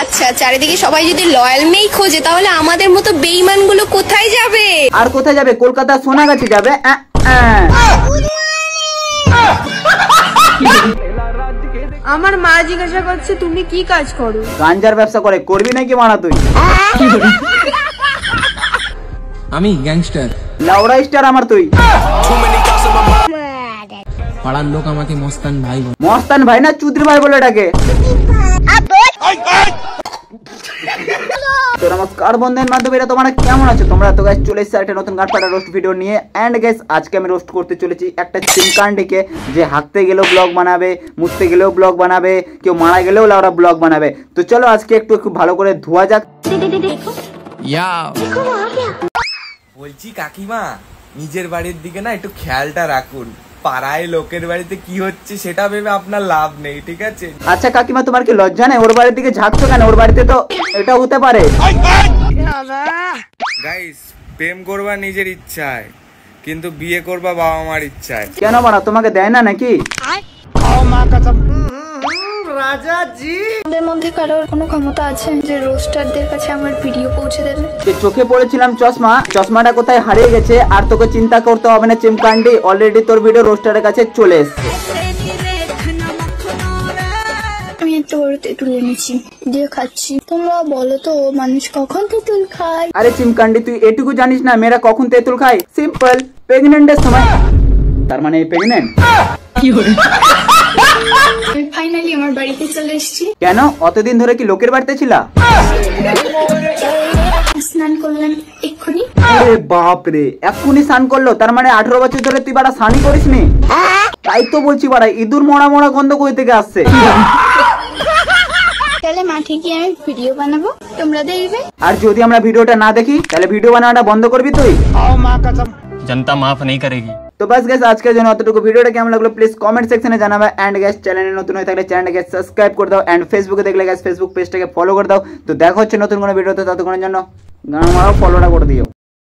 আচ্ছা, চারিদিকে সবাই যদি লয়াল মেই খোঁজে তাহলে আমাদের মতো বেঈমান গুলো কোথায় যাবে? আর কোথায় যাবে? কলকাতা সোনাগাছি যাবে। আমার মা জিজ্ঞাসা করছে তুমি কি কাজ করো? গাঞ্জার ব্যবসা করে। করবি নাকি মানা তুই? আমি গ্যাংস্টার। লাউড়া স্টার আমার তুই। পাড়ার লোক আমাকে মস্তান ভাই বলে। মস্তান ভাই না চুদ্রি ভাই বলে ডাকে। তো নমস্কার বন্ধুদের মাধ্যমে তোমরা কেমন আছো? তোমরা তো গাইস চলে এসেছে একটা নতুন গাটপাড়া রোস্ট ভিডিও নিয়ে। এন্ড গাইস আজকে আমি রোস্ট করতে চলেছি একটা চিমকান্ডিকে, যে হাঁকতে গেলেও ব্লগ বানাবে, মুছতে গেলেও ব্লগ বানাবে, কেউ মারা গেলেও লাউরা ব্লগ বানাবে। তো চলো আজকে একটু ভালো করে ধোয়া যাক। বলছি কাকিমা, নিজের বাড়ির দিকে না একটু খেয়ালটা রাখুন। পাড়ায় লোকের বাড়িতে কি হচ্ছে সেটা ভেবে আপনার লাভ নেই, ঠিক আছে? আচ্ছা কাকিমা, তোমার কি লজ্জা নেই? ওর বাড়ির দিকে ঝাঁকছো কেন? ওর বাড়িতে তো এটা হতে পারে। গাইস, প্রেম করবা নিজের ইচ্ছায়, কিন্তু বিয়ে করবা বাবা মার ইচ্ছায়। কেন বানা, তোমাকে দেয় না নাকি? আমাদের মধ্যে কারোর কোনো ক্ষমতা আছে যে রোস্টারদের কাছে আমার ভিডিও পৌঁছে দেবে? চোখে পড়েছিলাম চশমা, চশমাটা কোথায় হারিয়ে গেছে। আর তোকে চিন্তা করতে হবে না চিমকান্ডি, অলরেডি তোর ভিডিও রোস্টারের কাছে চলে এসেছে। আমি একটা বড় তেঁতুল এনেছি, দিয়ে খাচ্ছি। তোমরা বলো তো মানুষ কখন তেঁতুল খায়? আরে চিমকান্ডি, তুই এটুকু জানিস না মেয়েরা কখন তেঁতুল খায়? সিম্পল, প্রেগনেন্টের সময়। তার মানে প্রেগনেন্ট। আমি ফাইনালি আমার বাড়িতে চলে এসেছি। কেন, অতদিন ধরে কি লোকের বাড়িতে ছিলা? স্নান করলাম এক্ষুনি। আরে বাপ রে, এক্ষুনি স্নান করলো? তার মানে 18 বছর ধরে তুই বাড়া স্নানই করিসনি? তাই তো বলছি বাড়া, ইঁদুর মরা মরা গন্ধ কই থেকে আসছে? তাহলে মাঠে গিয়ে আমি ভিডিও বানাবো, তোমরা দেখবে। আর যদি আমরা ভিডিওটা না দেখি তাহলে ভিডিও বানানোটা বন্ধ করবি তুই? জনতা মাফ নেই করেগি। তো বাস গাইস, আজকের জন্য অতটুকু। ভিডিওটা কেমন লাগলো প্লিজ কমেন্ট সেকশনে জানাবে। এন্ড গাইস, চ্যানেলে নতুন হয়ে থাকলে চ্যানেলটাকে সাবস্ক্রাইব করে দাও। এন্ড ফেসবুকে দেখলে গাইস ফেসবুক পেজটাকে ফলো করে দাও। তো দেখা হচ্ছে নতুন কোনো ভিডিওতে, ততক্ষণের জন্য ফলোটা করে দিও।